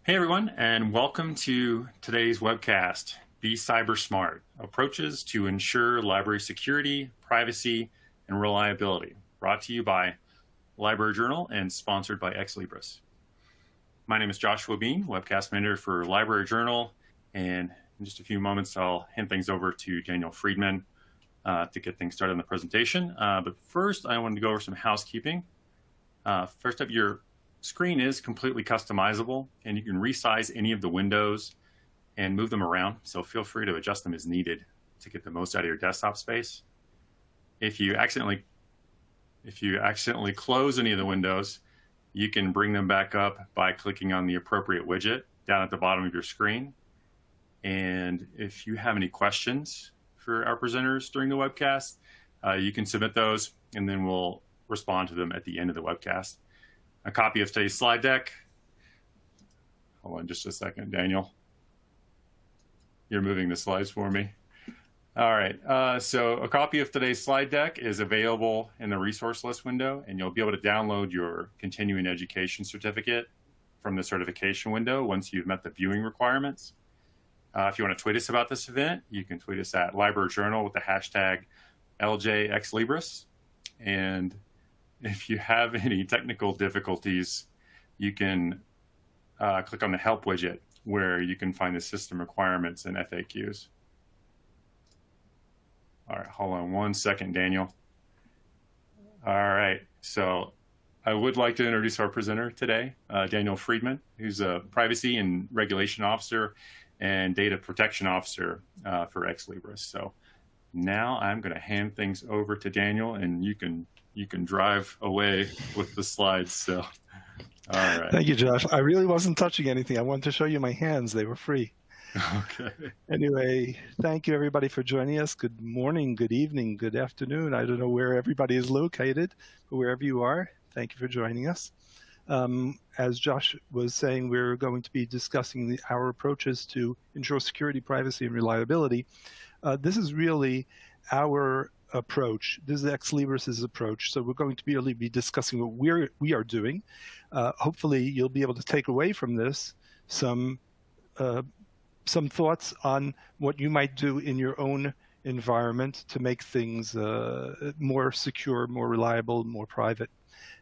Hey everyone, and welcome to today's webcast, Be Cyber Smart, Approaches to Ensure Library Security, Privacy, and Reliability, brought to you by Library Journal and sponsored by Ex Libris. My name is Joshua Bean, webcast manager for Library Journal, and in just a few moments I'll hand things over to Daniel Friedman to get things started on the presentation. But first I wanted to go over some housekeeping. First up, your screen is completely customizable, and you can resize any of the windows and move them around, so feel free to adjust them as needed to get the most out of your desktop space. If you accidentally close any of the windows, you can bring them back up by clicking on the appropriate widget down at the bottom of your screen. And if you have any questions for our presenters during the webcast, you can submit those, and then we'll respond to them at the end of the webcast. A copy of today's slide deck. Hold on just a second, Daniel. You're moving the slides for me. All right, so a copy of today's slide deck is available in the resource list window, and you'll be able to download your continuing education certificate from the certification window once you've met the viewing requirements. If you want to tweet us about this event, you can tweet us at Library Journal with the hashtag LJXLibris. And if you have any technical difficulties, you can click on the help widget where you can find the system requirements and FAQs. All right, hold on one second, Daniel. All right, so I would like to introduce our presenter today, Daniel Friedman, who's a Privacy and Regulation Officer and Data Protection Officer for Ex Libris. So now I'm going to hand things over to Daniel, and you can drive away with the slides. So, all right. Thank you, Josh. I really wasn't touching anything. I wanted to show you my hands. They were free. Okay. Anyway, thank you, everybody, for joining us. Good morning, good evening, good afternoon. I don't know where everybody is located, but wherever you are, thank you for joining us. As Josh was saying, we're going to be discussing our approaches to ensure security, privacy, and reliability. This is really our approach. This is Ex Libris' approach. So we're going to really be discussing what we are doing. Hopefully, you'll be able to take away from this some thoughts on what you might do in your own environment to make things more secure, more reliable, more private.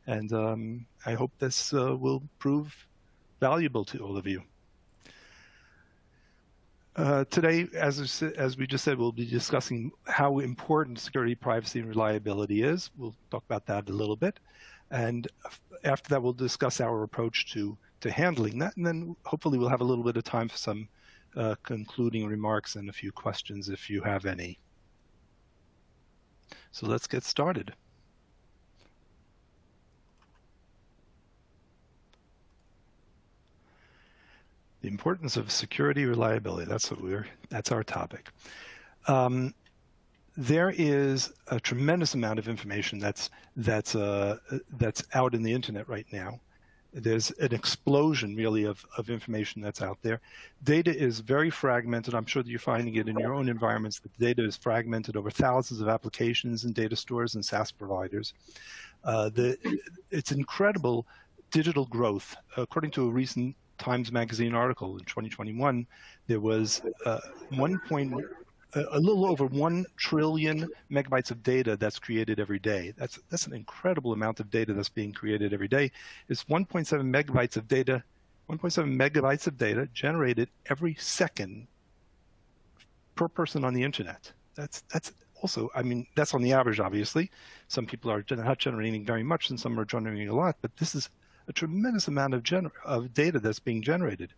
And I hope this will prove valuable to all of you. Today, as we just said, we'll be discussing how important security, privacy, and reliability is. We'll talk about that a little bit. And after that, we'll discuss our approach to handling that. And then hopefully we'll have a little bit of time for some concluding remarks and a few questions if you have any. So let's get started. The importance of security, reliability. That's our topic. There is a tremendous amount of information that's out in the internet right now. There's an explosion, really, of information that's out there. Data is very fragmented. I'm sure that you're finding it in your own environments. The data is fragmented over thousands of applications and data stores and SaaS providers. It's incredible digital growth. According to a recent Times Magazine article in 2021, there was a little over 1 trillion megabytes of data that's created every day. That's an incredible amount of data that's being created every day. It's 1.7 megabytes of data, 1.7 megabytes of data generated every second per person on the internet. That's also, I mean, that's on the average, obviously. Some people are not generating very much and some are generating a lot, but this is a tremendous amount of data that's being generated.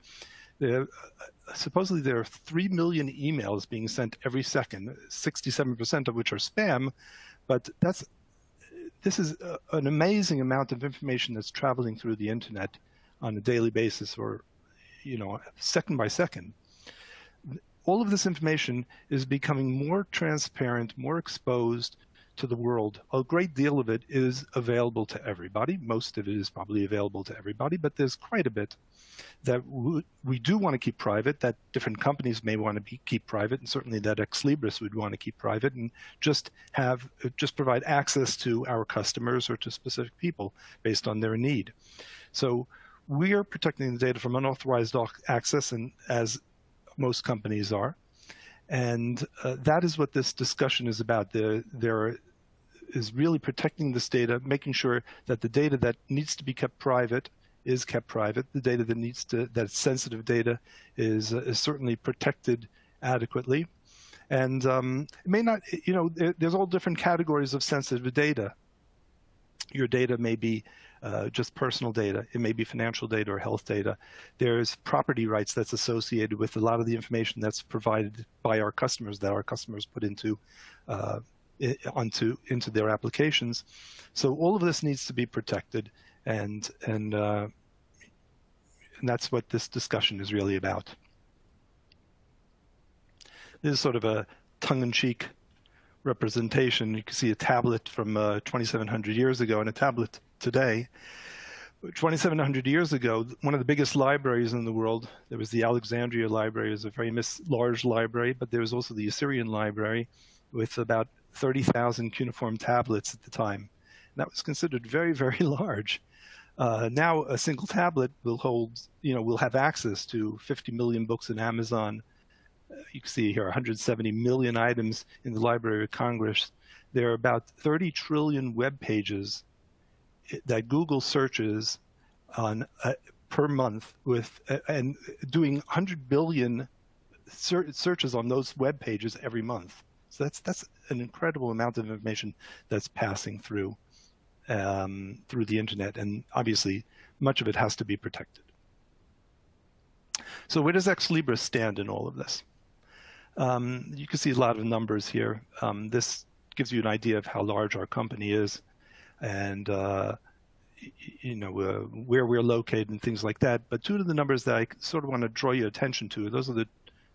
Supposedly there are 3 million emails being sent every second, 67% of which are spam, but this is an amazing amount of information that's traveling through the internet on a daily basis, or second by second. All of this information is becoming more transparent, more exposed to the world. A great deal of it is available to everybody. Most of it is probably available to everybody, but there's quite a bit that we do want to keep private, that different companies may want to keep private, and certainly that Ex Libris would want to keep private, and just provide access to our customers or to specific people based on their need. So we are protecting the data from unauthorized access, and as most companies are. And that is what this discussion is about. There is really protecting this data, making sure that the data that needs to be kept private is kept private. The data that's sensitive data is certainly protected adequately. And it may not, there's all different categories of sensitive data. Your data may be just personal data. It may be financial data or health data. There's property rights that's associated with a lot of the information that's provided by our customers, that our customers put into their applications. So all of this needs to be protected, and that's what this discussion is really about. This is sort of a tongue-in-cheek representation. You can see a tablet from 2,700 years ago and a tablet today. 2,700 years ago, one of the biggest libraries in the world, there was the Alexandria Library. It was a very large library, but there was also the Assyrian Library with about 30,000 cuneiform tablets at the time. And that was considered very, very large. Now a single tablet will have access to 50 million books in Amazon. You can see here 170 million items in the Library of Congress. There are about 30 trillion web pages that Google searches on per month, and doing 100 billion searches on those web pages every month. So that's an incredible amount of information that's passing through the internet, and obviously much of it has to be protected. So where does Ex Libris stand in all of this? You can see a lot of numbers here. This gives you an idea of how large our company is, and where we're located and things like that. But two of the numbers that I sort of want to draw your attention to, those are the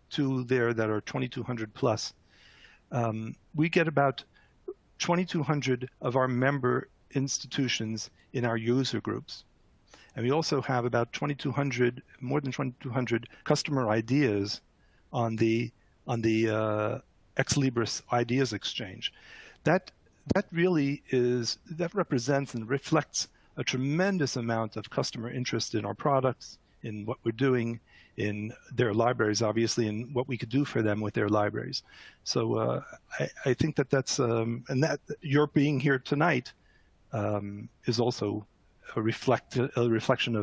two there that are 2,200 plus. We get about 2,200 of our member institutions in our user groups. And we also have about 2,200, more than 2,200 customer ideas on the Ex Libris Ideas Exchange. That represents and reflects a tremendous amount of customer interest in our products, in what we're doing, in their libraries, obviously, and what we could do for them with their libraries. So I think that's, and that your being here tonight is also a reflection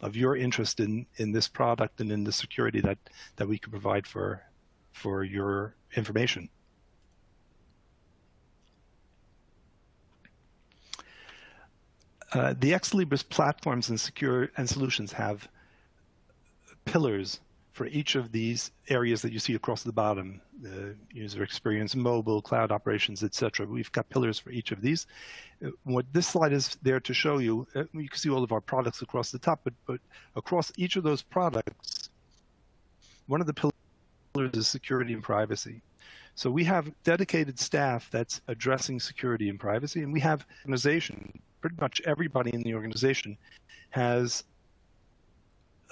of your interest in this product and in the security that we can provide for your information. The Ex Libris platforms and solutions have pillars for each of these areas that you see across the bottom: the user experience, mobile, cloud operations, etc. We've got pillars for each of these. What this slide is there to show you, you can see all of our products across the top, but across each of those products, one of the pillars is security and privacy. So we have dedicated staff that's addressing security and privacy, and we have an organization. Pretty much everybody in the organization has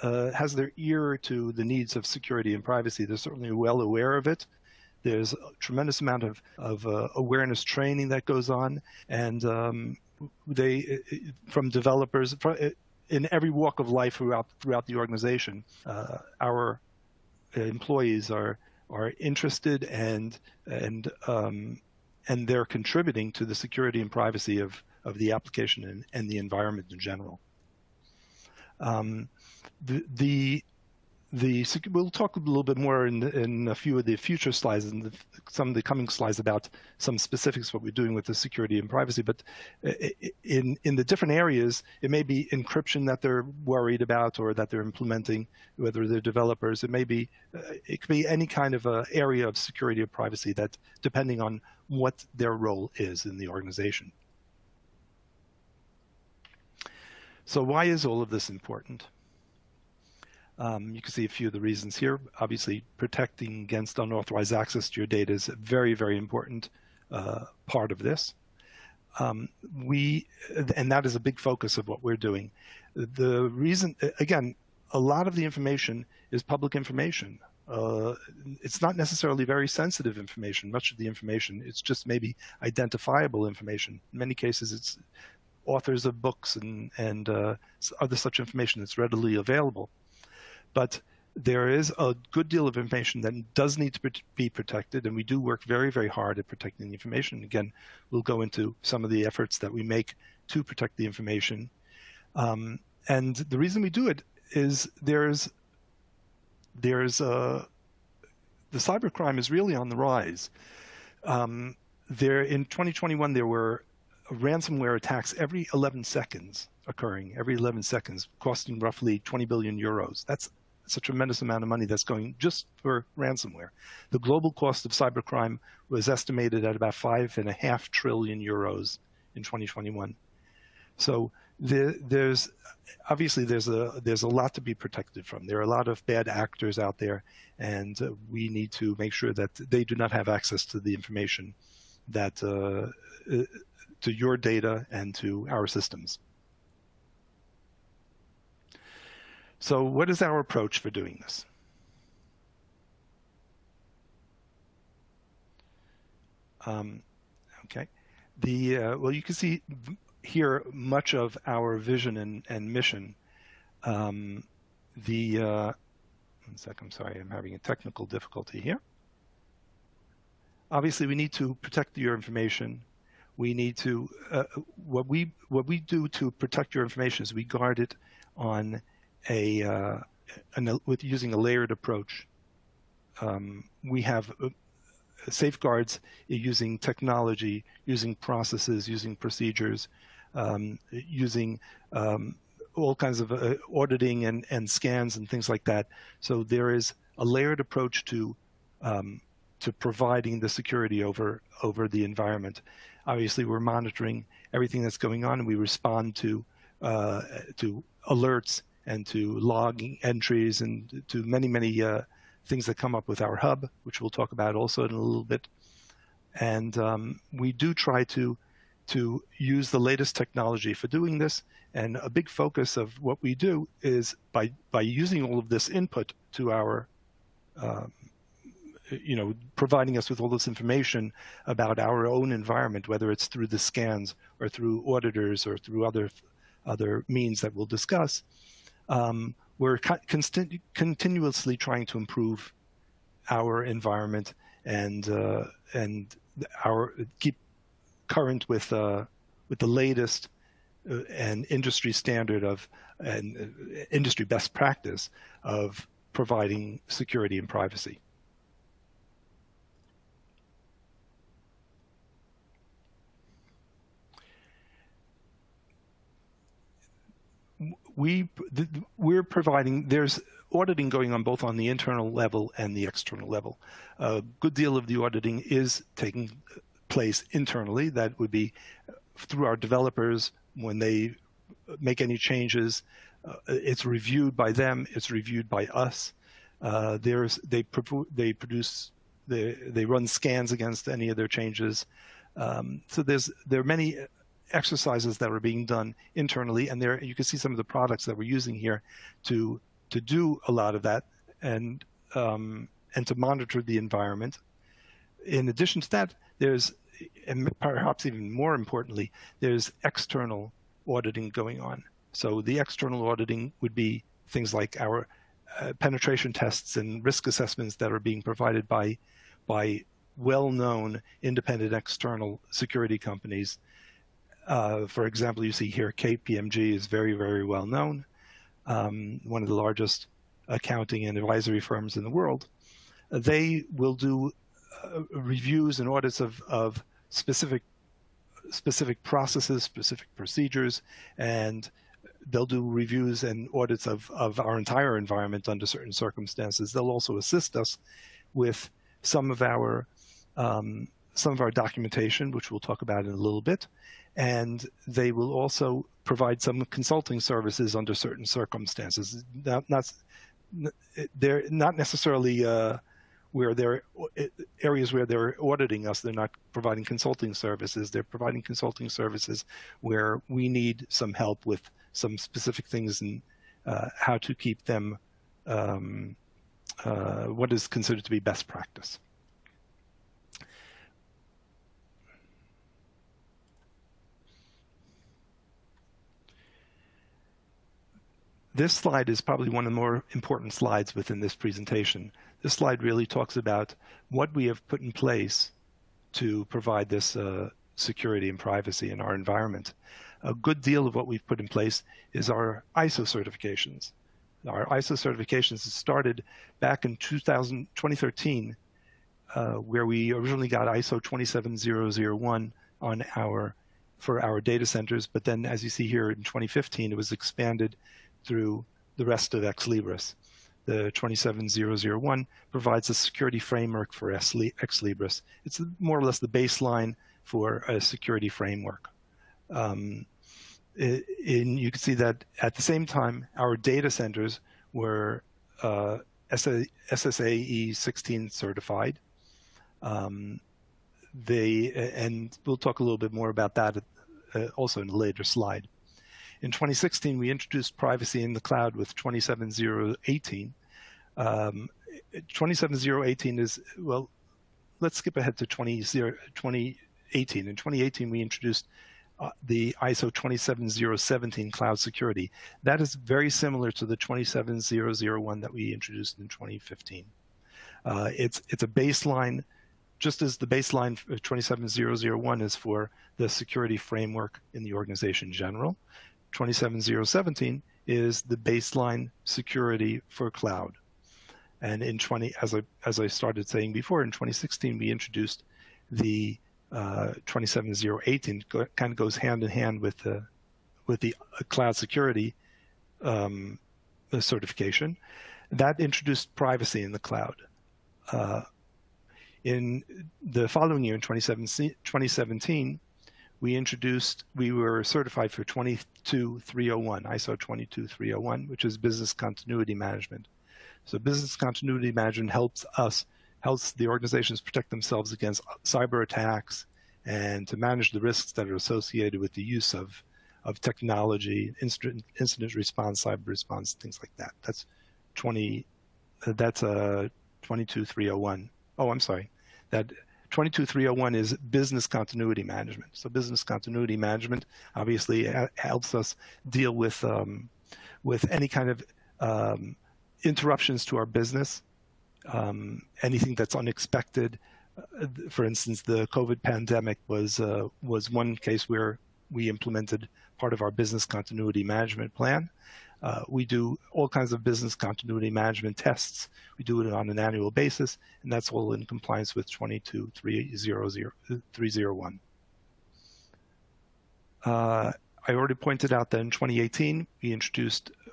their ear to the needs of security and privacy. They're certainly well aware of it. There's a tremendous amount of awareness training that goes on, and from developers in every walk of life throughout the organization, our employees are interested and they're contributing to the security and privacy of the application and the environment in general. We'll talk a little bit more in a few of the future slides and some of the coming slides about some specifics of what we're doing with the security and privacy. But in the different areas, it may be encryption that they're worried about or that they're implementing, whether they're developers. It could be any kind of area of security or privacy, that depending on what their role is in the organization. So why is all of this important? You can see a few of the reasons here. Obviously, protecting against unauthorized access to your data is a very, very important part of this. And that is a big focus of what we're doing. The reason, again, a lot of the information is public information. It's not necessarily very sensitive information. Much of the information, it's just maybe identifiable information. In many cases, it's authors of books and other such information that's readily available. But there is a good deal of information that does need to be protected, and we do work very, very hard at protecting the information. Again, we'll go into some of the efforts that we make to protect the information. And the reason we do it is the cybercrime is really on the rise. In 2021, there were ransomware attacks every 11 seconds occurring, every 11 seconds, costing roughly 20 billion euros. That's a tremendous amount of money that's going just for ransomware. The global cost of cybercrime was estimated at about 5.5 trillion euros in 2021. So there's obviously there's a lot to be protected from. There are a lot of bad actors out there, and we need to make sure that they do not have access to the information that to your data and to our systems. So what is our approach for doing this? Okay, well, you can see here much of our vision and mission. One sec, I'm sorry, I'm having a technical difficulty here. Obviously, we need to protect your information. We need to, what we do to protect your information is we guard it on with using a layered approach. We have safeguards using technology, using processes, using procedures, using all kinds of auditing and scans and things like that. So there is a layered approach to providing the security over the environment. Obviously, we're monitoring everything that's going on, and we respond to alerts and to logging entries and to many things that come up with our hub, which we'll talk about also in a little bit. And we do try to use the latest technology for doing this. And a big focus of what we do is by using all of this input to our providing us with all this information about our own environment, whether it's through the scans or through auditors or through other means that we'll discuss. We're continuously trying to improve our environment and keep current with the latest and industry standard and industry best practice of providing security and privacy. We're providing, there's auditing going on both on the internal level and the external level. A good deal of the auditing is taking place internally. That would be through our developers. When they make any changes, it's reviewed by them, it's reviewed by us. They run scans against any of their changes. So there are many exercises that are being done internally, and there you can see some of the products that we're using here to do a lot of that and to monitor the environment. In addition to that, there's, and perhaps even more importantly, there's external auditing going on. So the external auditing would be things like our penetration tests and risk assessments that are being provided by well-known independent external security companies. For example, you see here KPMG is very, very well known, one of the largest accounting and advisory firms in the world. They will do reviews and audits of specific processes, specific procedures, and they'll do reviews and audits of our entire environment under certain circumstances. They'll also assist us with some of our documentation, which we'll talk about in a little bit. And they will also provide some consulting services under certain circumstances. They're not necessarily where they're areas where they're auditing us. They're not providing consulting services. They're providing consulting services where we need some help with some specific things and how to keep them what is considered to be best practice. This slide is probably one of the more important slides within this presentation. This slide really talks about what we have put in place to provide this security and privacy in our environment. A good deal of what we've put in place is our ISO certifications. Our ISO certifications started back in 2013, where we originally got ISO 27001 for our data centers, but then, as you see here, in 2015, it was expanded through the rest of Ex Libris. The 27001 provides a security framework for Ex Libris. It's more or less the baseline for a security framework. You can see that at the same time, our data centers were SSAE 16 certified. And we'll talk a little bit more about that also in a later slide. In 2016, we introduced privacy in the cloud with 27018. 27018 is, well, let's skip ahead to 2018. In 2018, we introduced the ISO 27017 cloud security. That is very similar to the 27001 that we introduced in 2015. It's a baseline, just as the baseline for 27001 is for the security framework in the organization in general. 27017 is the baseline security for cloud. And in as I started saying before, in 2016 we introduced the 27018. Kind of goes hand in hand with the cloud security certification. That introduced privacy in the cloud. In the following year, in 2017, we were certified for 22301, ISO 22301, which is business continuity management. So business continuity management helps the organizations protect themselves against cyber attacks and to manage the risks that are associated with the use of technology, incident response, cyber response, things like that. That's 22301. Oh, I'm sorry. That 22301 is business continuity management. So business continuity management obviously helps us deal with any kind of interruptions to our business, anything that's unexpected. For instance, the COVID pandemic was one case where we implemented part of our business continuity management plan. We do all kinds of business continuity management tests. We do it on an annual basis, and that's all in compliance with 22301. I already pointed out that in 2018,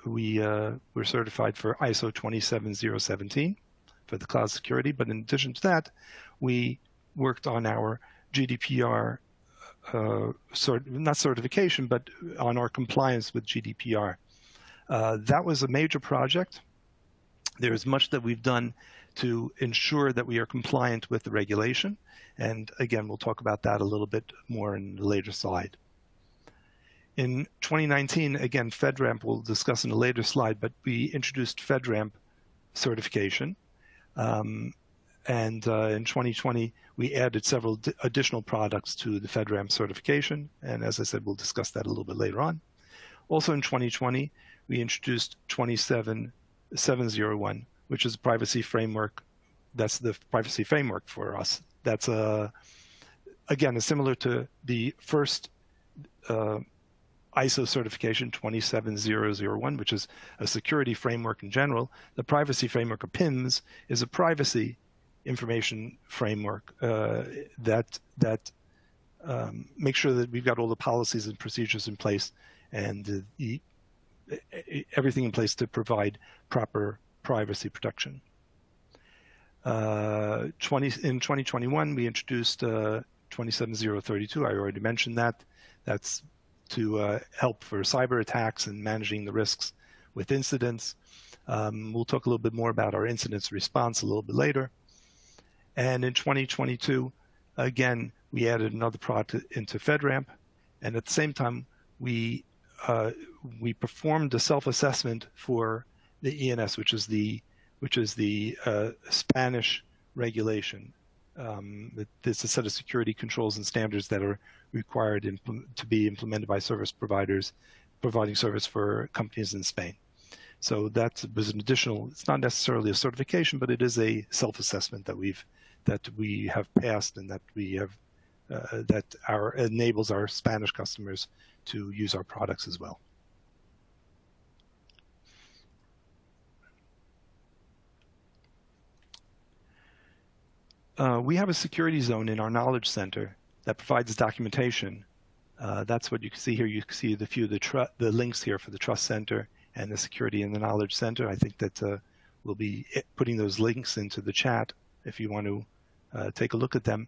we were certified for ISO 27017 for the cloud security. But in addition to that, we worked on our GDPR, not certification, but on our compliance with GDPR. That was a major project. There is much that we've done to ensure that we are compliant with the regulation. And again, we'll talk about that a little bit more in a later slide. In 2019, again, FedRAMP we'll discuss in a later slide, but we introduced FedRAMP certification. And in 2020, we added several additional products to the FedRAMP certification. And as I said, we'll discuss that a little bit later on. Also in 2020, we introduced 27701, which is a privacy framework. That's the privacy framework for us. That's again, similar to the first ISO certification 27001, which is a security framework in general. The privacy framework, or PIMS, is a privacy information framework that makes sure that we've got all the policies and procedures in place and everything in place to provide proper privacy protection. In 2021, we introduced 27032. I already mentioned that. That's to help for cyber attacks and managing the risks with incidents. We'll talk a little bit more about our incidents response a little bit later. And in 2022, again, we added another product into FedRAMP, and at the same time, we performed a self-assessment for the ENS, which is the Spanish regulation. There's a set of security controls and standards that are required to be implemented by service providers providing service for companies in Spain. So that was an additional, it's not necessarily a certification, but it is a self-assessment that we have passed, and that we have enables our Spanish customers to use our products as well. We have a security zone in our knowledge center that provides documentation. That's what you can see here. You can see the few of the links here for the Trust Center and the Security and the Knowledge Center. I think that we'll be putting those links into the chat if you want to take a look at them.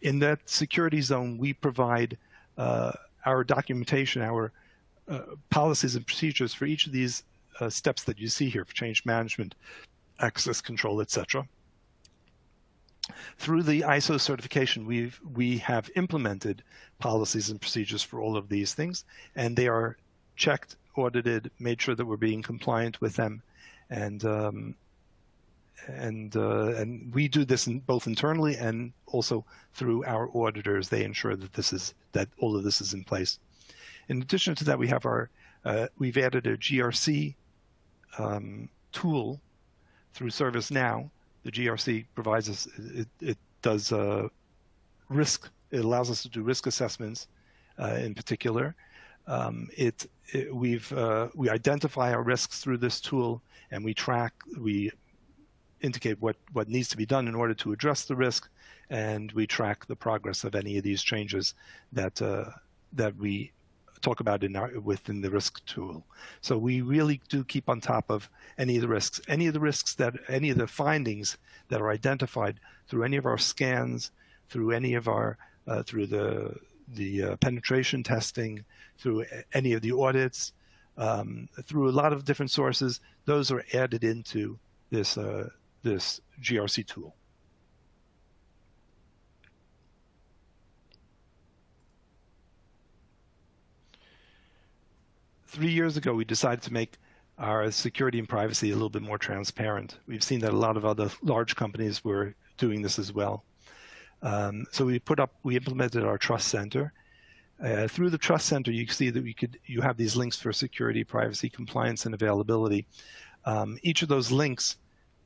In that security zone, we provide our documentation, our policies and procedures for each of these steps that you see here for change management, access control, etc. Through the ISO certification, we have implemented policies and procedures for all of these things, and they are checked, audited, made sure that we're being compliant with them, and we do this both internally and also through our auditors. They ensure that all of this is in place. In addition to that, we have we've added a GRC tool through ServiceNow. The GRC provides us, it does risk, it allows us to do risk assessments in particular. We identify our risks through this tool, and we indicate what needs to be done in order to address the risk, and we track the progress of any of these changes that we talk about within the risk tool. So we really do keep on top of any of the risks, any of the findings that are identified through any of our scans, through any of our through the penetration testing, through any of the audits, through a lot of different sources. Those are added into this this GRC tool. Three years ago, we decided to make our security and privacy a little bit more transparent. We've seen that a lot of other large companies were doing this as well. So we implemented our Trust Center. Through the Trust Center, you can see that you have these links for security, privacy, compliance, and availability. Each of those links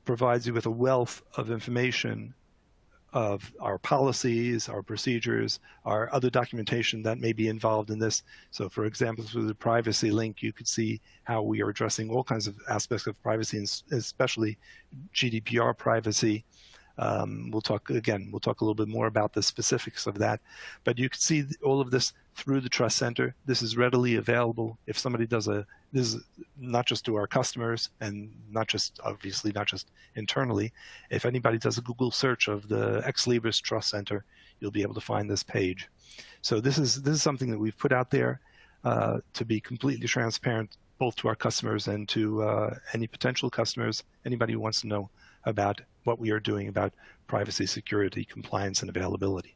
provides you with a wealth of information of our policies, our procedures, our other documentation that may be involved in this. So for example, through the privacy link, you could see how we are addressing all kinds of aspects of privacy, and especially GDPR privacy. We'll talk a little bit more about the specifics of that, but you can see all of this through the Trust Center. This is readily available. If somebody this is not just to our customers, and obviously not just internally. If anybody does a Google search of the Ex Libris Trust Center, you'll be able to find this page. So this is something that we've put out there to be completely transparent, both to our customers and to any potential customers, anybody who wants to know about what we are doing about privacy, security, compliance, and availability.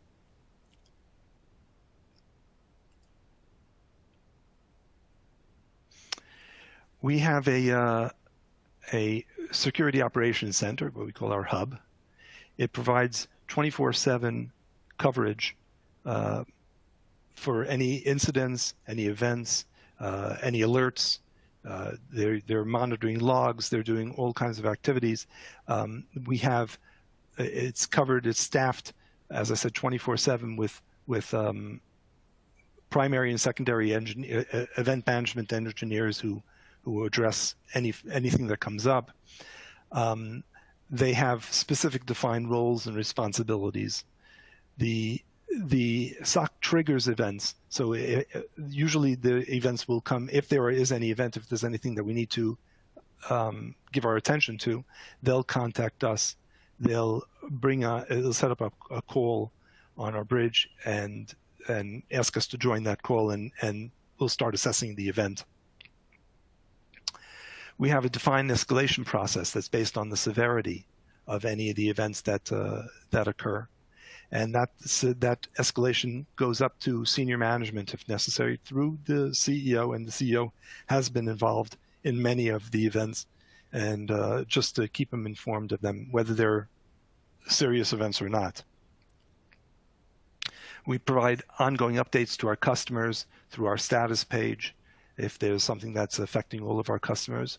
We have a security operations center, what we call our hub. It provides 24/7 coverage for any incidents, any events, any alerts. They're monitoring logs. They're doing all kinds of activities. It's covered. It's staffed, as I said, 24/7 with primary and secondary event management engineers who address anything that comes up. They have specific defined roles and responsibilities. The SOC triggers events. So usually the events will come if there is any event, if there's anything that we need to give our attention to, they'll contact us. They'll set up a call on our bridge and ask us to join that call, and we'll start assessing the event. We have a defined escalation process that's based on the severity of any of the events that occur. And that escalation goes up to senior management if necessary through the CEO, and the CEO has been involved in many of the events, and just to keep them informed of them, whether they're serious events or not. We provide ongoing updates to our customers through our status page. if there's something that's affecting all of our customers.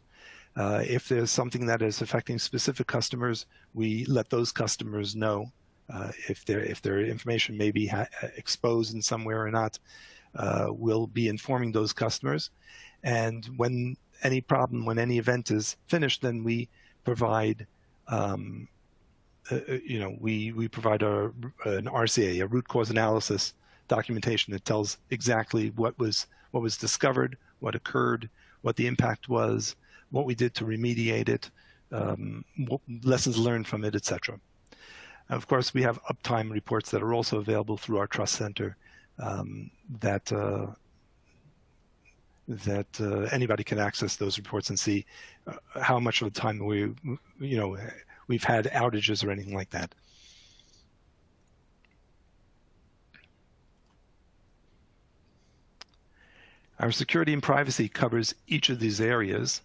If there's something that is affecting specific customers, we let those customers know if their information may be exposed in some way or not. We'll be informing those customers. And when any problem, when any event is finished, then we provide we provide an RCA, a root cause analysis documentation that tells exactly what was discovered, what occurred, what the impact was, what we did to remediate it, lessons learned from it, etc. Of course, we have uptime reports that are also available through our trust center that anybody can access those reports and see how much of the time we've had outages or anything like that. Our security and privacy covers each of these areas,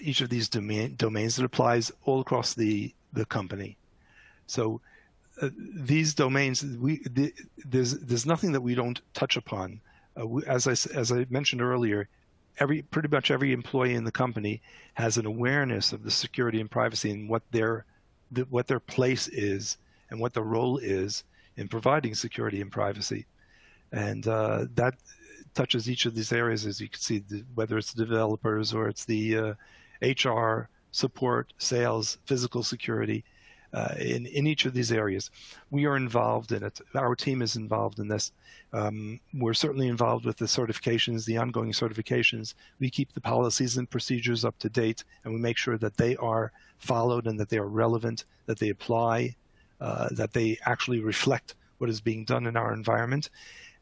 each of these domains. That applies all across the company. So these domains, there's nothing that we don't touch upon. As I mentioned earlier, pretty much every employee in the company has an awareness of the security and privacy and what their place is and what their role is in providing security and privacy. And that touches each of these areas, as you can see, whether it's the developers or it's the HR, support, sales, physical security. In each of these areas, we are involved in it. Our team is involved in this. We're certainly involved with the certifications, the ongoing certifications. We keep the policies and procedures up to date, and we make sure that they are followed and that they are relevant, that they apply, that they actually reflect what is being done in our environment.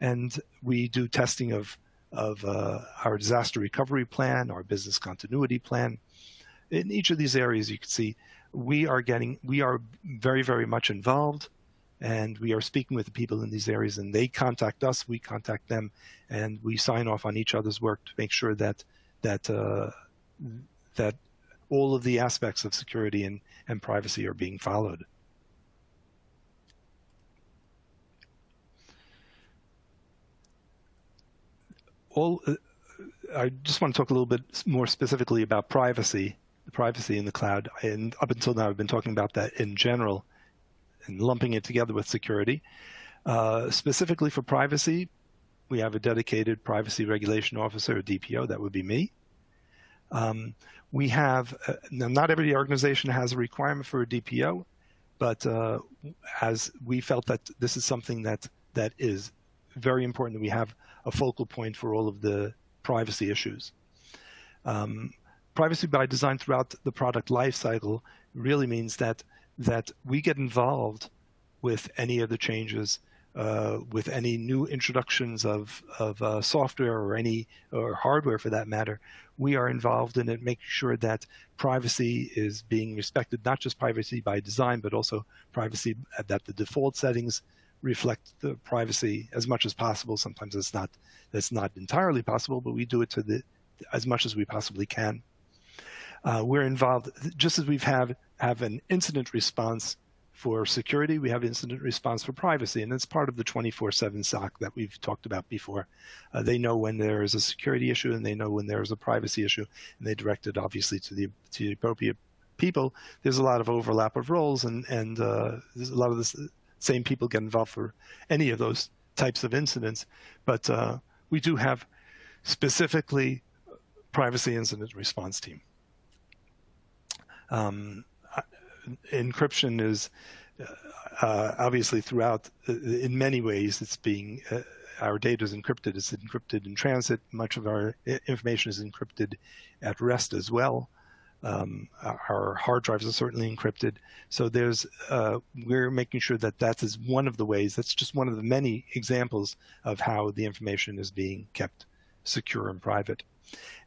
And we do testing of our disaster recovery plan, our business continuity plan. In each of these areas, you can see we are very, very much involved, and we are speaking with the people in these areas, and they contact us, we contact them, and we sign off on each other's work to make sure that all of the aspects of security and privacy are being followed. I just want to talk a little bit more specifically about privacy in the cloud. And up until now, I've been talking about that in general and lumping it together with security. Specifically for privacy, we have a dedicated privacy regulation officer, a DPO. That would be me. We have, now not every organization has a requirement for a DPO, but as we felt that this is something that is very important, that we have a focal point for all of the privacy issues. Privacy by design throughout the product lifecycle really means that we get involved with any of the changes, with any new introductions of software or hardware for that matter. We are involved in it, making sure that privacy is being respected, not just privacy by design, but also privacy that the default settings reflect the privacy as much as possible. Sometimes that's not entirely possible, but we do it as much as we possibly can. We're involved, just as we've have an incident response for security, we have incident response for privacy, and it's part of the 24/7 SOC that we've talked about before. They know when there is a security issue, and they know when there is a privacy issue, and they direct it obviously to the appropriate people. There's a lot of overlap of roles, and there's a lot of the same people get involved for any of those types of incidents, but we do have specifically privacy incident response team. Encryption is obviously throughout, in many ways, it's being, our data is encrypted. It's encrypted in transit. Much of our information is encrypted at rest as well. Our hard drives are certainly encrypted. So we're making sure that is one of the ways, that's just one of the many examples of how the information is being kept secure and private.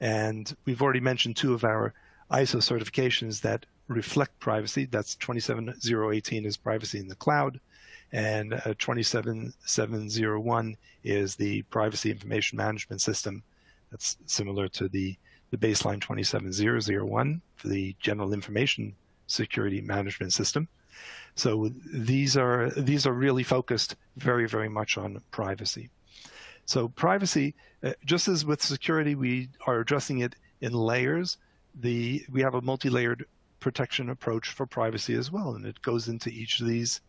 And we've already mentioned two of our ISO certifications that reflect privacy. That's 27018 is privacy in the cloud, and 27701 is the privacy information management system. That's similar to the baseline 27001 for the general information security management system. So these are really focused very, very much on privacy. So privacy, just as with security, we are addressing it in layers. We have a multi-layered protection approach for privacy as well, and it goes into each of these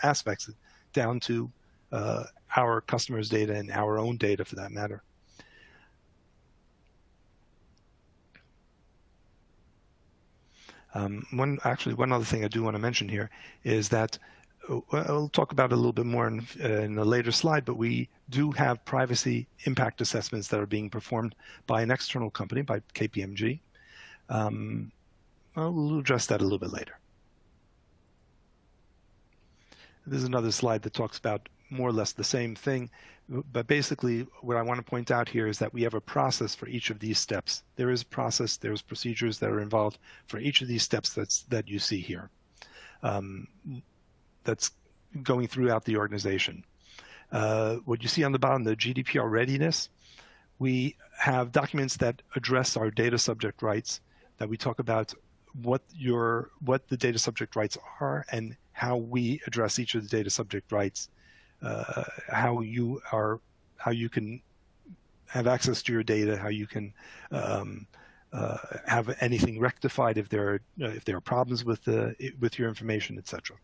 aspects, down to our customers' data and our own data, for that matter. One other thing I do want to mention here is that I'll talk about it a little bit more in a later slide, but we do have privacy impact assessments that are being performed by an external company, by KPMG. We'll address that a little bit later. There's another slide that talks about more or less the same thing, but basically what I want to point out here is that we have a process for each of these steps. There is a process, there's procedures that are involved for each of these steps that you see here. That's going throughout the organization. What you see on the bottom, the GDPR readiness, we have documents that address our data subject rights, that we talk about what the data subject rights are and how we address each of the data subject rights, how you can have access to your data, how you can have anything rectified if there are problems with your information, etc.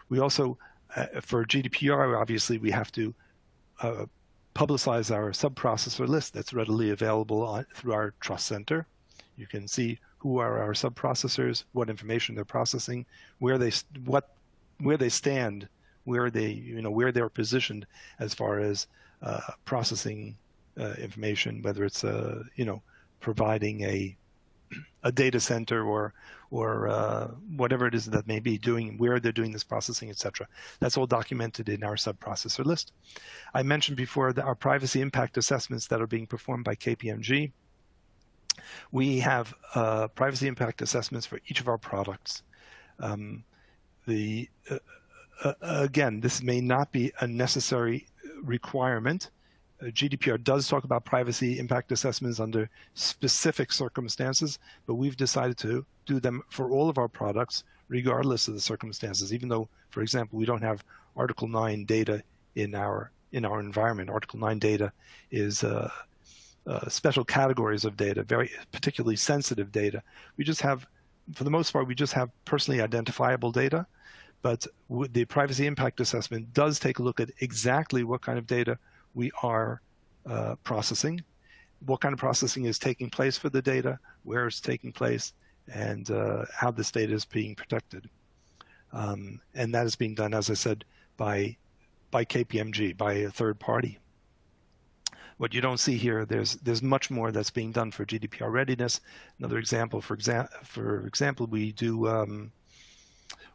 We also, for GDPR, obviously, we have to publicize our sub-processor list that's readily available through our Trust Center. You can see who are our sub-processors, what information they're processing, where they stand, where they're positioned as far as processing information, whether it's providing a data center or whatever it is that may be doing, where they're doing this processing, etc. That's all documented in our sub-processor list. I mentioned before that our privacy impact assessments that are being performed by KPMG. We have privacy impact assessments for each of our products. Again, this may not be a necessary requirement. GDPR does talk about privacy impact assessments under specific circumstances, but we've decided to do them for all of our products, regardless of the circumstances, even though, for example, we don't have Article 9 data in our environment. Article 9 data is special categories of data, very particularly sensitive data. We just have, for the most part, we just have personally identifiable data, but the privacy impact assessment does take a look at exactly what kind of data we are processing, what kind of processing is taking place for the data, where it's taking place, and how this data is being protected. And that is being done, as I said, by KPMG, by a third party. What you don't see here, there's much more that's being done for GDPR readiness. Another example, for example,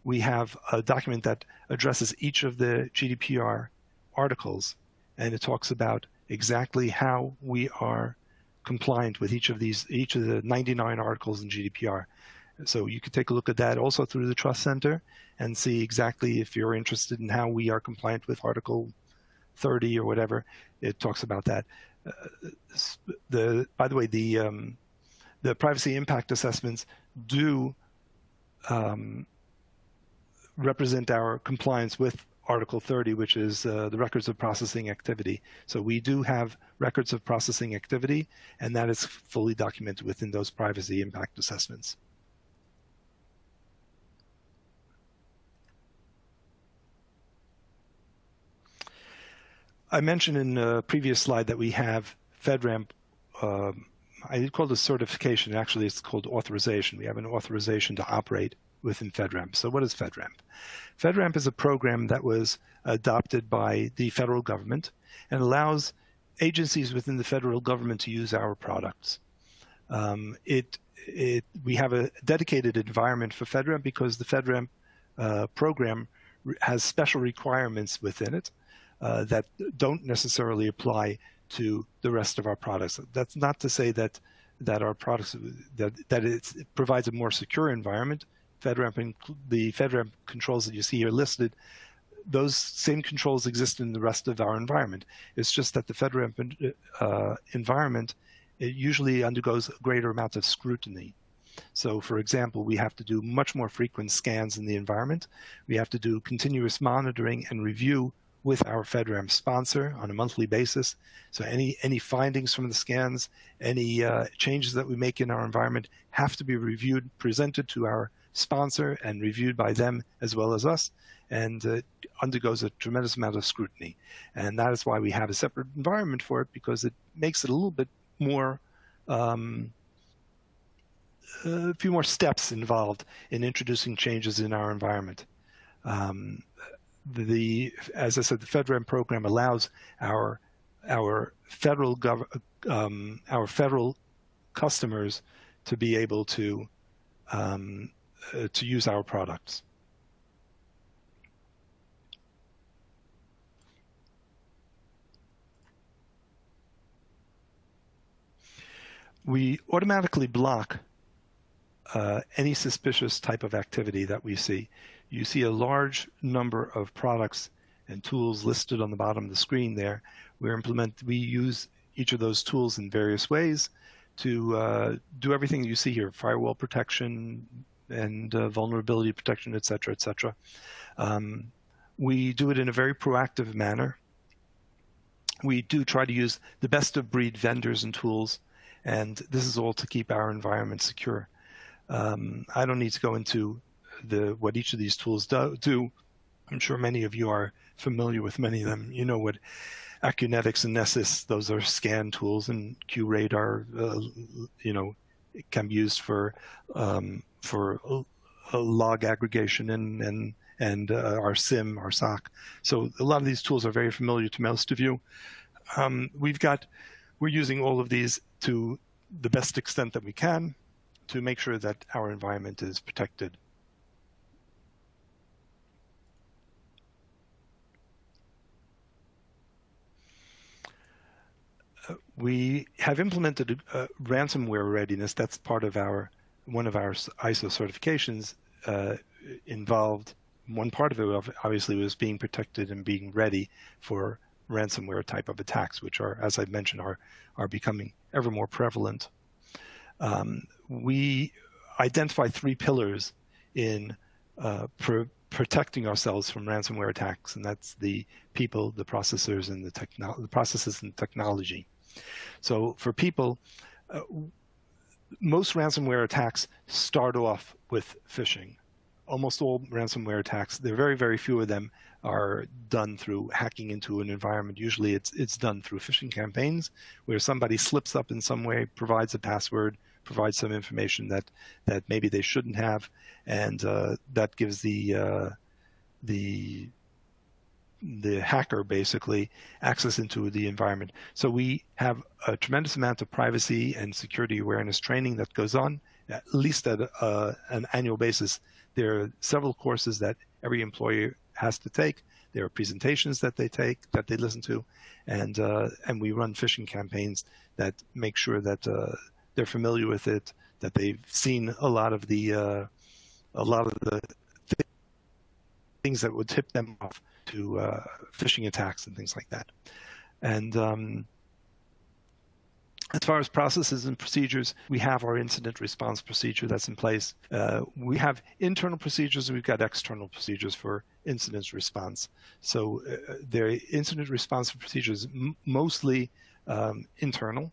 we have a document that addresses each of the GDPR articles, and it talks about exactly how we are compliant with each of the 99 articles in GDPR. So you can take a look at that also through the Trust Center and see exactly, if you're interested in how we are compliant with Article 30 or whatever, it talks about that. By the way, the privacy impact assessments do represent our compliance with Article 30, which is the records of processing activity. So we do have records of processing activity, and that is fully documented within those privacy impact assessments. I mentioned in a previous slide that we have FedRAMP. I call this certification. Actually, it's called authorization. We have an authorization to operate within FedRAMP. So what is FedRAMP? FedRAMP is a program that was adopted by the federal government and allows agencies within the federal government to use our products. We have a dedicated environment for FedRAMP because the FedRAMP program has special requirements within it that don't necessarily apply to the rest of our products. That's not to say that our products it provides a more secure environment. The FedRAMP controls that you see here listed, those same controls exist in the rest of our environment. It's just that the FedRAMP environment, it usually undergoes a greater amount of scrutiny. So, for example, we have to do much more frequent scans in the environment. We have to do continuous monitoring and review with our FedRAMP sponsor on a monthly basis. So any findings from the scans, any changes that we make in our environment have to be reviewed, presented to our sponsor, and reviewed by them as well as us, and undergoes a tremendous amount of scrutiny. And that is why we have a separate environment for it, because it makes it a little bit more, a few more steps involved in introducing changes in our environment. As I said, the FedRAMP program allows our federal customers to be able to use our products. We automatically block any suspicious type of activity that we see. You see a large number of products and tools listed on the bottom of the screen there. We use each of those tools in various ways to do everything you see here: firewall protection and vulnerability protection, et cetera, et cetera. We do it in a very proactive manner. We do try to use the best of breed vendors and tools, and this is all to keep our environment secure. I don't need to go into what each of these tools do. I'm sure many of you are familiar with many of them. You know what Acunetics and Nessus, those are scan tools, and QRadar, it can be used for log aggregation and our SIM, our SOC. So a lot of these tools are very familiar to most of you. We're using all of these to the best extent that we can to make sure that our environment is protected. We have implemented ransomware readiness. That's part of one of our ISO certifications involved. One part of it obviously was being protected and being ready for ransomware type of attacks, which are, as I mentioned, are becoming ever more prevalent. We identify 3 pillars in protecting ourselves from ransomware attacks, and that's the people, the processors, and the processes and technology. So for people, most ransomware attacks start off with phishing. Almost all ransomware attacks, there are very, very few of them are done through hacking into an environment. Usually it's done through phishing campaigns where somebody slips up in some way, provides a password, provides some information that maybe they shouldn't have, and that gives the hacker basically access into the environment. So we have a tremendous amount of privacy and security awareness training that goes on, at least at an annual basis. There are several courses that every employee has to take. There are presentations that they take, that they listen to, and we run phishing campaigns that make sure that they're familiar with it, that they've seen a lot of the things that would tip them off to phishing attacks and things like that. And as far as processes and procedures, we have our incident response procedure that's in place. We have internal procedures, and we've got external procedures for incident response. So the incident response procedures mostly internal.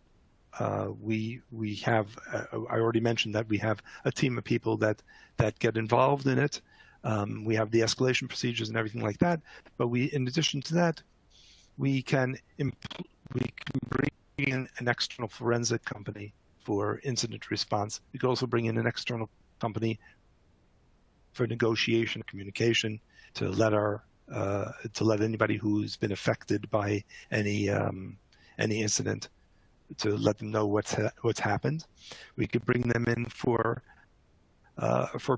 We have, I already mentioned that we have a team of people that get involved in it. We have the escalation procedures and everything like that. But in addition to that, we can bring in an external forensic company for incident response. We could also bring in an external company for negotiation, communication, to let anybody who's been affected by any incident, to let them know what's happened. We could bring them in for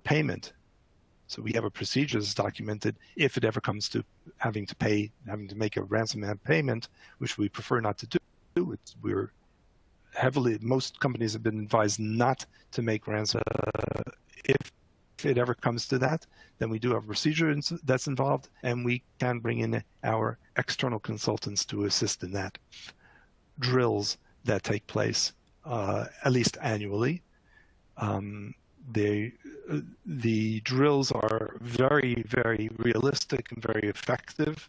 payment. So we have a procedure that's documented if it ever comes to having to make a ransomware payment, which we prefer not to do. Most companies have been advised not to make ransom. If it ever comes to that, then we do have a procedure that's involved, and we can bring in our external consultants to assist in that. Drills that take place at least annually. The drills are very, very realistic and very effective.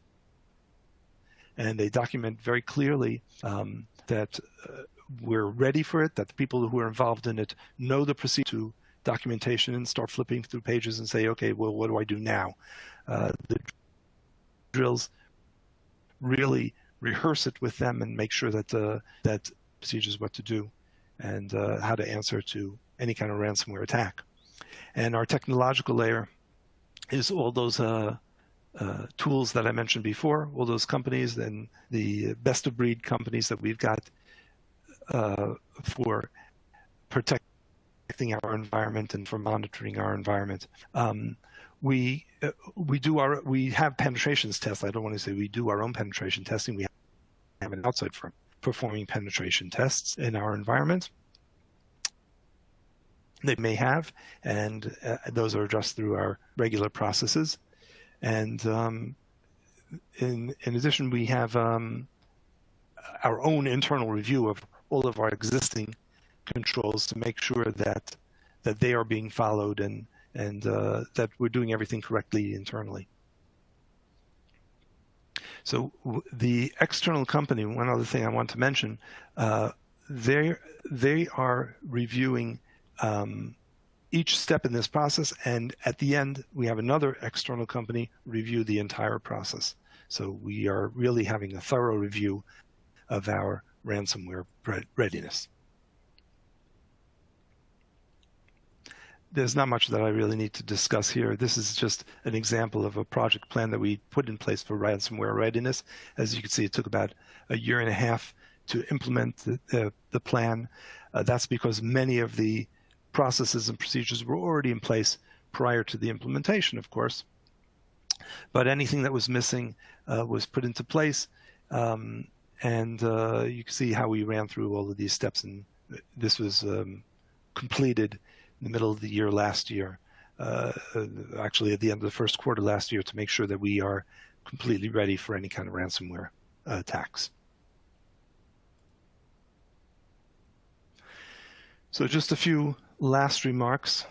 and they document very clearly that we're ready for it, that the people who are involved in it know the procedure to documentation and start flipping through pages and say, okay, well, what do I do now? The drills really rehearse it with them and make sure that that procedures what to do and how to answer to any kind of ransomware attack. And our technological layer is all those tools that I mentioned before, all those companies and the best of breed companies that we've got for protecting our environment and for monitoring our environment. We have penetrations tests. I don't want to say we do our own penetration testing. We have an outside firm performing penetration tests in our environment. They may have, and those are addressed through our regular processes. And in addition, we have our own internal review of all of our existing controls to make sure that they are being followed and that we're doing everything correctly internally. So the external company, one other thing I want to mention, they are reviewing each step in this process, and at the end, we have another external company review the entire process. So we are really having a thorough review of our ransomware readiness. There's not much that I really need to discuss here. This is just an example of a project plan that we put in place for ransomware readiness. As you can see, it took about 1.5 years to implement the plan. That's because many of the processes and procedures were already in place prior to the implementation, of course. But anything that was missing was put into place. And you can see how we ran through all of these steps. And this was completed in the middle of the year last year, actually at the end of the first quarter last year, to make sure that we are completely ready for any kind of ransomware attacks. So just a few last remarks.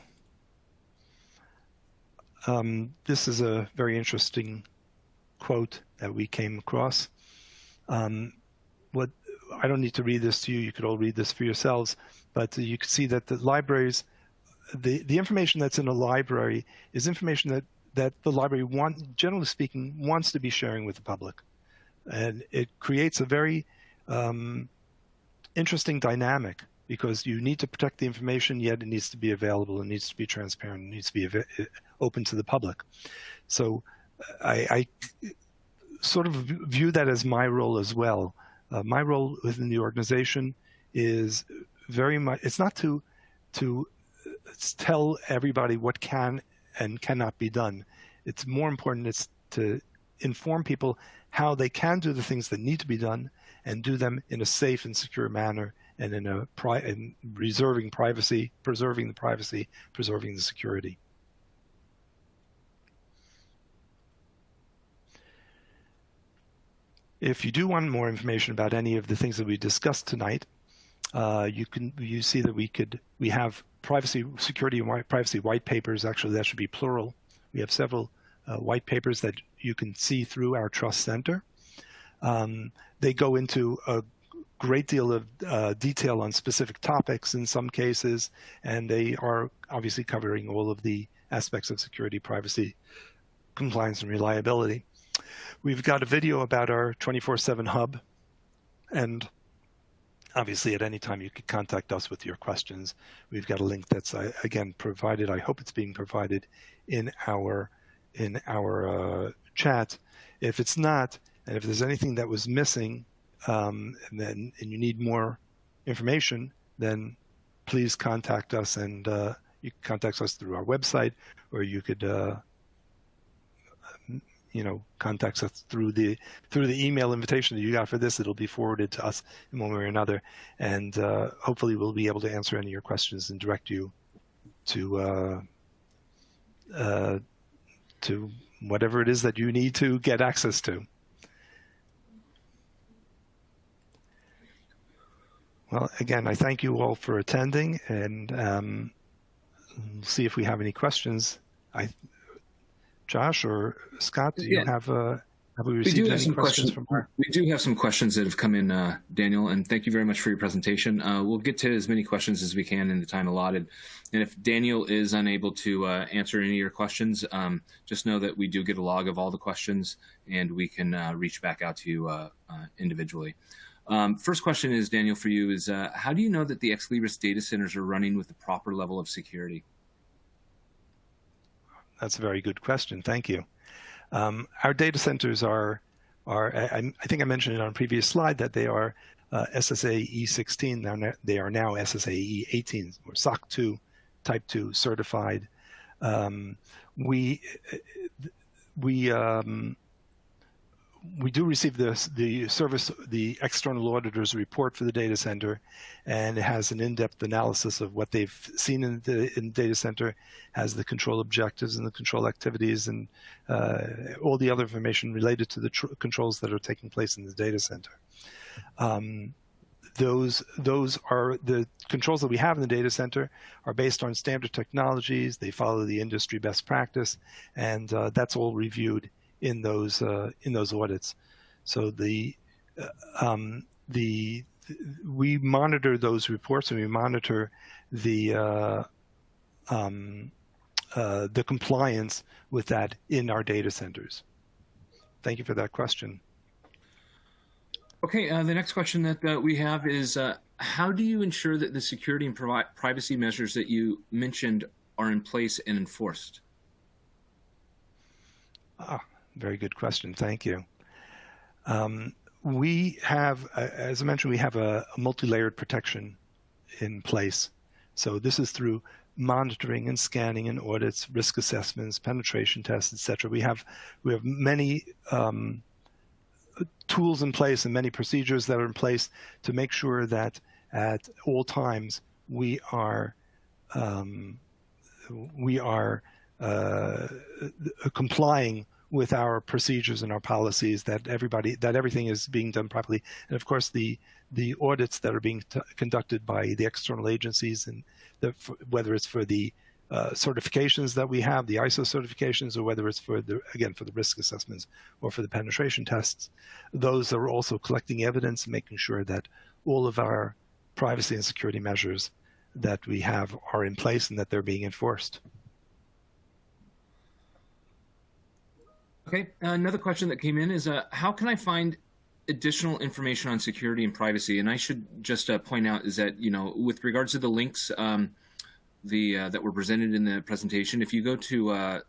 This is a very interesting quote that we came across. I don't need to read this to you. You could all read this for yourselves. But you can see that the libraries, the information that's in a library is information that the library, generally speaking, wants to be sharing with the public. And it creates a very interesting dynamic, because you need to protect the information, yet it needs to be available, it needs to be transparent, it needs to be open to the public. So I sort of view that as my role as well. My role within the organization is very much, it's not to tell everybody what can and cannot be done. It's more important, it's to inform people how they can do the things that need to be done and do them in a safe and secure manner, and in preserving privacy, preserving the security. If you do want more information about any of the things that we discussed tonight, you see that we have privacy, security, and privacy white papers. Actually, that should be plural. We have several white papers that you can see through our Trust Center. They go into a great deal of detail on specific topics in some cases, and they are obviously covering all of the aspects of security, privacy, compliance, and reliability. We've got a video about our 24/7 hub, and obviously at any time you can contact us with your questions. We've got a link that's again provided. I hope it's being provided in our chat. If it's not, and if there's anything that was missing, and you need more information, then please contact us, and you can contact us through our website, or you could contact us through the email invitation that you got for this. It'll be forwarded to us in one way or another, and hopefully we'll be able to answer any of your questions and direct you to whatever it is that you need to get access to. Well, again, I thank you all for attending, and see if we have any questions. Josh or Scott, do you have Have we We do received have any some questions questions. from our? We do have some questions that have come in, Daniel, and thank you very much for your presentation. We'll get to as many questions as we can in the time allotted. And if Daniel is unable to answer any of your questions, just know that we do get a log of all the questions, and we can reach back out to you individually. First question is, Daniel, for you is, how do you know that the Ex Libris data centers are running with the proper level of security? That's a very good question. Thank you. Our data centers I think I mentioned it on a previous slide that they are SSAE 16. They are now SSAE 18 or SOC 2 Type 2 certified. We do receive the external auditor's report for the data center, and it has an in-depth analysis of what they've seen in the data center, has the control objectives and the control activities, and all the other information related to the controls that are taking place in the data center. Those are the controls that we have in the data center are based on standard technologies. They follow the industry best practice, and that's all reviewed in those audits. So we monitor those reports, and we monitor the compliance with that in our data centers. Thank you for that question. Okay, the next question that we have is, how do you ensure that the security and privacy measures that you mentioned are in place and enforced? Very good question. Thank you. We have, as I mentioned, we have a multi-layered protection in place. So this is through monitoring and scanning and audits, risk assessments, penetration tests, etc. We have many tools in place and many procedures that are in place to make sure that at all times we are complying with our procedures and our policies, that everything is being done properly. And of course, the audits that are being conducted by the external agencies, and whether it's for the certifications that we have, the ISO certifications, or whether it's for the risk assessments or for the penetration tests, those are also collecting evidence and making sure that all of our privacy and security measures that we have are in place and that they're being enforced. Okay, another question that came in is, how can I find additional information on security and privacy? And I should just point out is that, with regards to the links that were presented in the presentation, if you go to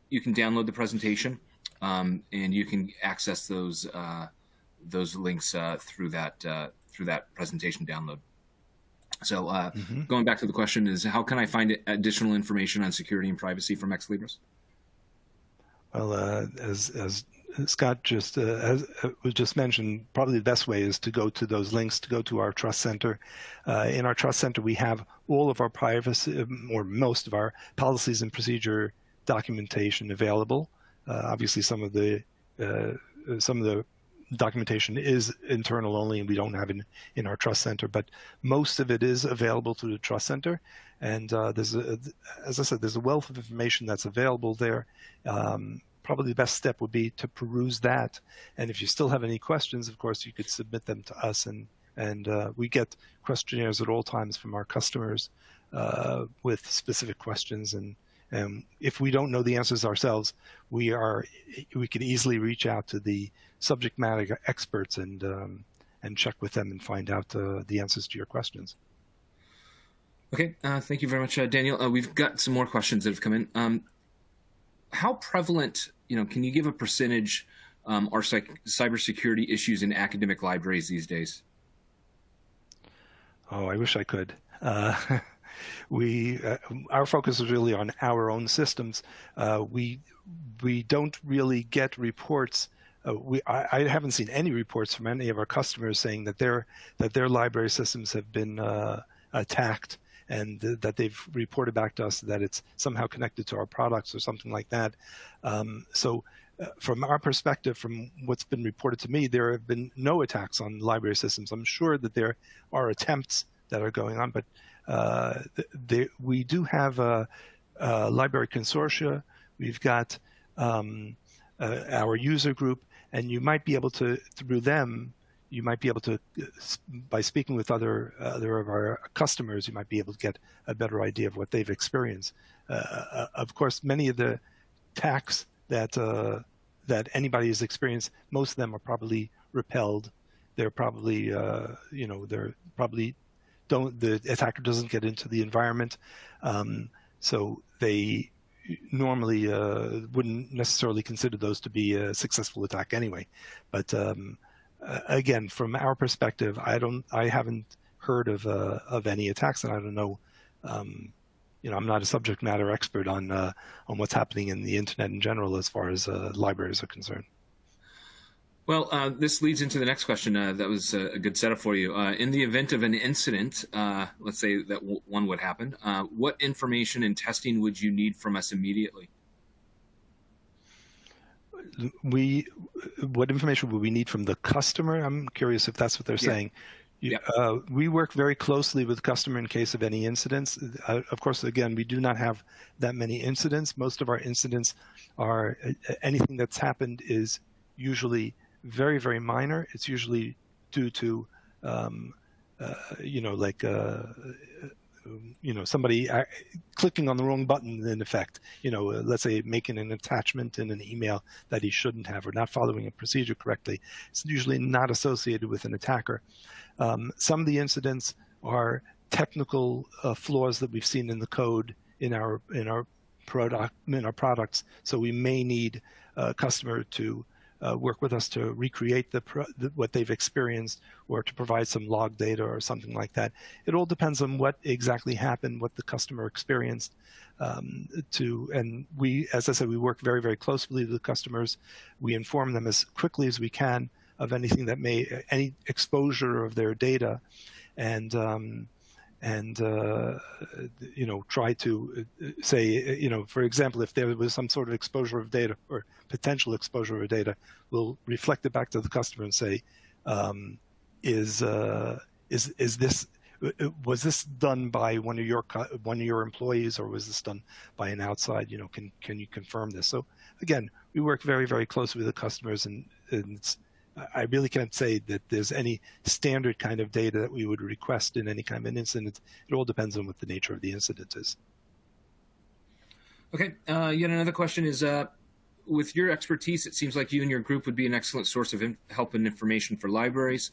you can download the presentation, and you can access those links through that presentation download. So going back to the question is, how can I find additional information on security and privacy from Ex Libris? Well, as Scott just mentioned, probably the best way is to go to those links, to go to our Trust Center. In our Trust Center, we have all of our privacy, or most of our policies and procedure documentation available. Obviously, some of the documentation is internal only, and we don't have it in our Trust Center, but most of it is available through the Trust Center. And as I said, there's a wealth of information that's available there. Probably the best step would be to peruse that. And if you still have any questions, of course, you could submit them to us. And we get questionnaires at all times from our customers with specific questions. And if we don't know the answers ourselves, we can easily reach out to the subject matter experts and check with them and find out the answers to your questions. Okay, thank you very much, Daniel. We've got some more questions that have come in. How prevalent, can you give a percentage, are cybersecurity issues in academic libraries these days? Oh, I wish I could. Our focus is really on our own systems. We don't really get reports. I haven't seen any reports from any of our customers saying that their library systems have been attacked, and that they've reported back to us that it's somehow connected to our products or something like that. So from our perspective, from what's been reported to me, there have been no attacks on library systems. I'm sure that there are attempts that are going on, but we do have a library consortia. We've got our user group, and you might be able to, through them, you might be able to, by speaking with other of our customers, you might be able to get a better idea of what they've experienced. Of course, many of the attacks that anybody has experienced, most of them are probably repelled. They're probably, they're probably the attacker doesn't get into the environment, so they normally wouldn't necessarily consider those to be a successful attack anyway. But again, from our perspective, I haven't heard of any attacks, and I don't know. I'm not a subject matter expert on what's happening in the internet in general as far as libraries are concerned. Well, this leads into the next question. That was a good setup for you. In the event of an incident, let's say that one would happen, what information and testing would you need from us immediately? What information would we need from the customer? I'm curious if that's what they're saying. Yep. We work very closely with the customer in case of any incidents. Of course, again, we do not have that many incidents. Most of our incidents are anything that's happened is usually very, very minor. It's usually due to, somebody clicking on the wrong button in effect, let's say making an attachment in an email that he shouldn't have, or not following a procedure correctly. It's usually not associated with an attacker. Some of the incidents are technical flaws that we've seen in the code in our products. So we may need a customer to work with us to recreate what they've experienced, or to provide some log data or something like that. It all depends on what exactly happened, what the customer experienced. And we, as I said, we work very, very closely with the customers. We inform them as quickly as we can of anything that any exposure of their data, and try to say, for example, if there was some sort of exposure of data or potential exposure of data, we'll reflect it back to the customer and say, was this done by one of your employees, or was this done by an outside? Can you confirm this? So again, we work very, very closely with the customers, and I really can't say that there's any standard kind of data that we would request in any kind of an incident. It all depends on what the nature of the incident is. Okay, yet another question is, with your expertise, it seems like you and your group would be an excellent source of help and information for libraries.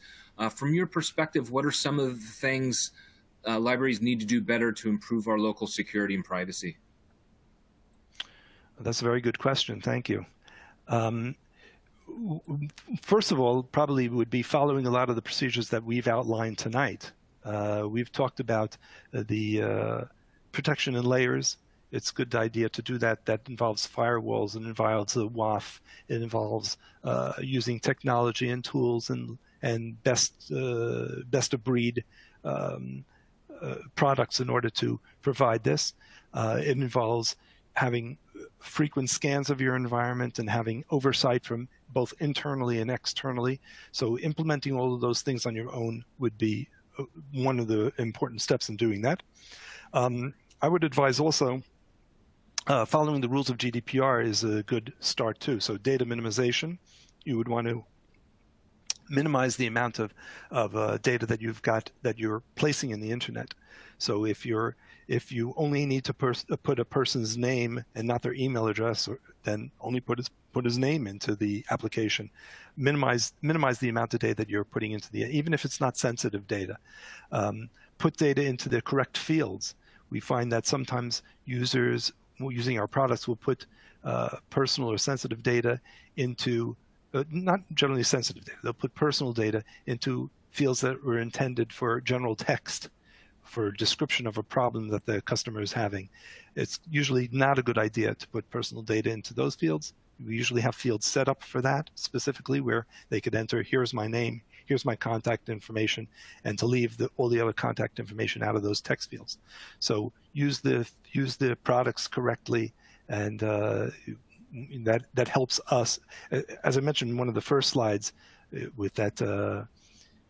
From your perspective, what are some of the things libraries need to do better to improve our local security and privacy? That's a very good question. Thank you. First of all, probably would be following a lot of the procedures that we've outlined tonight. We've talked about the protection in layers. It's a good idea to do that. That involves firewalls, it involves the WAF, it involves using technology and tools and best of breed products in order to provide this. It involves having frequent scans of your environment and having oversight from both internally and externally. So implementing all of those things on your own would be one of the important steps in doing that. I would advise also following the rules of GDPR is a good start too. So data minimization, you would want to minimize the amount of data that you've got that you're placing in the internet. So if you only need to put a person's name and not their email address, then only put his name into the application. Minimize the amount of data that you're putting into even if it's not sensitive data. Put data into the correct fields. We find that sometimes users using our products will put personal or sensitive data into not generally sensitive data. They'll put personal data into fields that were intended for general text, for a description of a problem that the customer is having. It's usually not a good idea to put personal data into those fields. We usually have fields set up for that specifically, where they could enter, here's my name, here's my contact information, and to leave all the other contact information out of those text fields. So use the products correctly, and that helps us. As I mentioned in one of the first slides, with that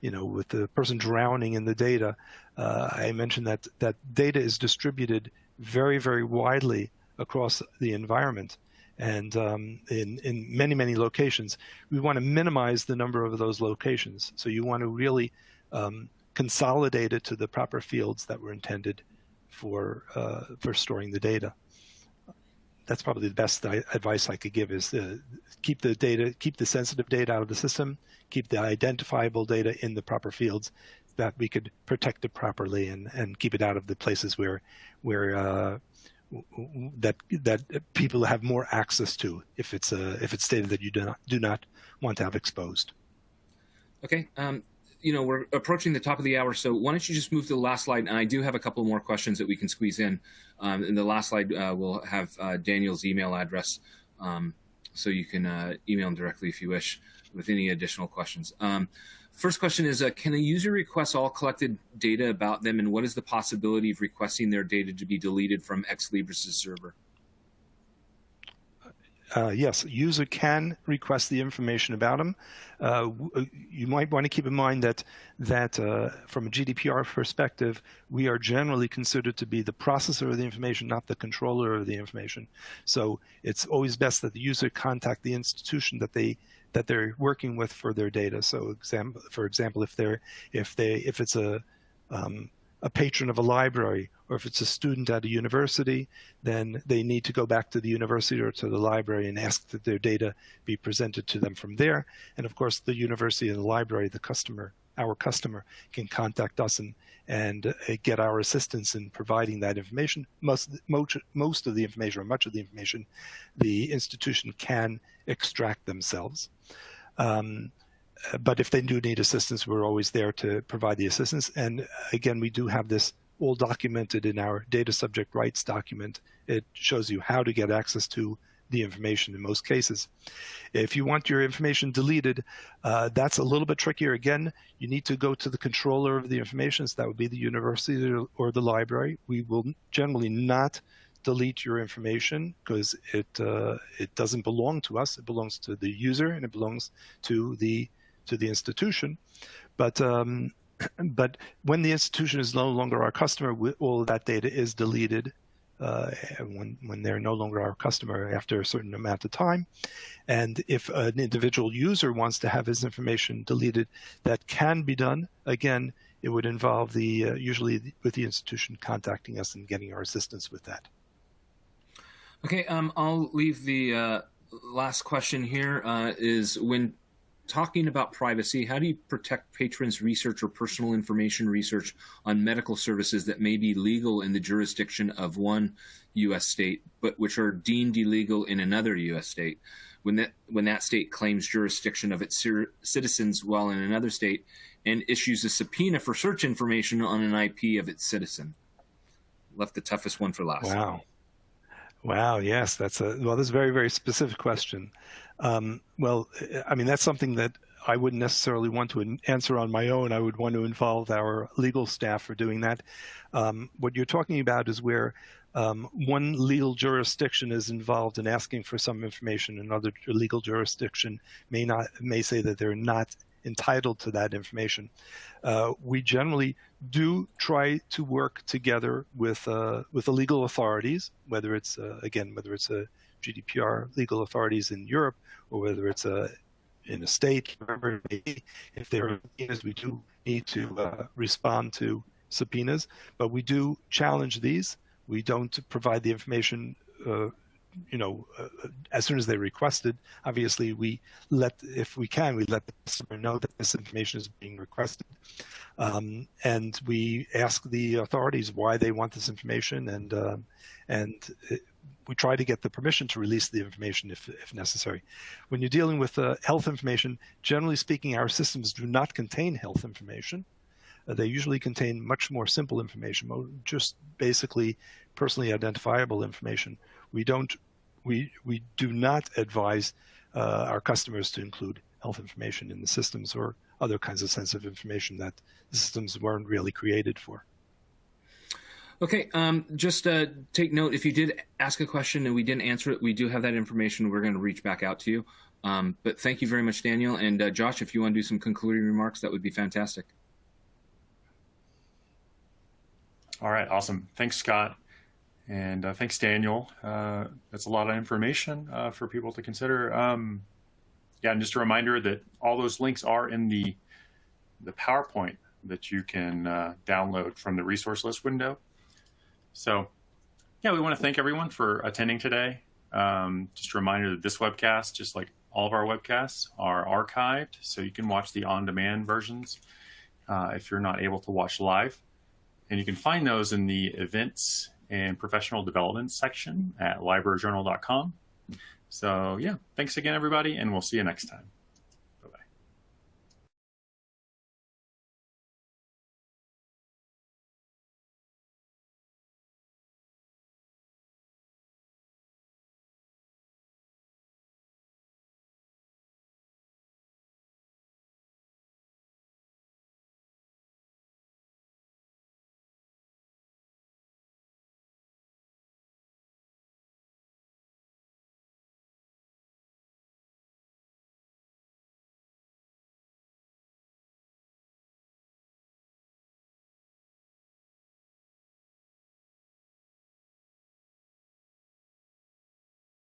with the person drowning in the data, I mentioned that data is distributed very, very widely across the environment. and in many locations. We want to minimize the number of those locations. So you want to really consolidate it to the proper fields that were intended for storing the data. That's probably the best advice I could give, is keep the sensitive data out of the system, keep the identifiable data in the proper fields, that we could protect it properly and keep it out of the places where that people have more access to, if it's data that you do not want to have exposed. Okay. We're approaching the top of the hour, so why don't you just move to the last slide? And I do have a couple more questions that we can squeeze in. In the last slide, we'll have Daniel's email address, so you can email him directly if you wish with any additional questions. First question is, can a user request all collected data about them, and what is the possibility of requesting their data to be deleted from Ex Libris' server? Yes, a user can request the information about them. You might want to keep in mind that from a GDPR perspective, we are generally considered to be the processor of the information, not the controller of the information. So it's always best that the user contact the institution that they're working with for their data. So, for example, if it's a patron of a library, or if it's a student at a university, then they need to go back to the university or to the library and ask that their data be presented to them from there. And of course, the university and the library, our customer, can contact us and get our assistance in providing that information. Most of the information, or much of the information, the institution can extract themselves. But if they do need assistance, we're always there to provide the assistance. And again, we do have this all documented in our data subject rights document. It shows you how to get access to the information in most cases. If you want your information deleted, that's a little bit trickier. Again, you need to go to the controller of the information. So that would be the university or the library. We will generally not delete your information because it doesn't belong to us. It belongs to the user, and it belongs to the institution. But when the institution is no longer our customer, all of that data is deleted when they're no longer our customer after a certain amount of time. And if an individual user wants to have his information deleted, that can be done. Again, it would involve usually with the institution contacting us and getting our assistance with that. Okay, I'll leave the last question here. Is when talking about privacy, how do you protect patrons' research or personal information research on medical services that may be legal in the jurisdiction of one U.S. state, but which are deemed illegal in another U.S. state, when that state claims jurisdiction of its citizens while in another state and issues a subpoena for search information on an IP of its citizen? Left the toughest one for last. Wow. Yes, that's a very, very specific question. Well, I mean, that's something that I wouldn't necessarily want to answer on my own. I would want to involve our legal staff for doing that. What you're talking about is where one legal jurisdiction is involved in asking for some information, another legal jurisdiction may say that they're not entitled to that information. We generally do try to work together with the legal authorities, whether it's a GDPR legal authorities in Europe, or whether it's in a state, wherever it may be. If there are subpoenas, we do need to respond to subpoenas, but we do challenge these. We don't provide the information as soon as they requested. Obviously, if we let the customer know that this information is being requested. And we ask the authorities why they want this information, and we try to get the permission to release the information if necessary. When you're dealing with health information, generally speaking, our systems do not contain health information. They usually contain much more simple information, just basically personally identifiable information. We do not advise our customers to include health information in the systems or other kinds of sensitive information that the systems weren't really created for. Okay, just take note, if you did ask a question and we didn't answer it, we do have that information. We're going to reach back out to you. But thank you very much, Daniel. And Josh, if you want to do some concluding remarks, that would be fantastic. All right, awesome. Thanks, Scott. And thanks, Daniel. That's a lot of information for people to consider. Yeah, and just a reminder that all those links are in the PowerPoint that you can download from the resource list window. So yeah, we want to thank everyone for attending today. Just a reminder that this webcast, just like all of our webcasts, are archived, so you can watch the on-demand versions if you're not able to watch live. And you can find those in the events and professional development section at libraryjournal.com. So yeah, thanks again, everybody, and we'll see you next time.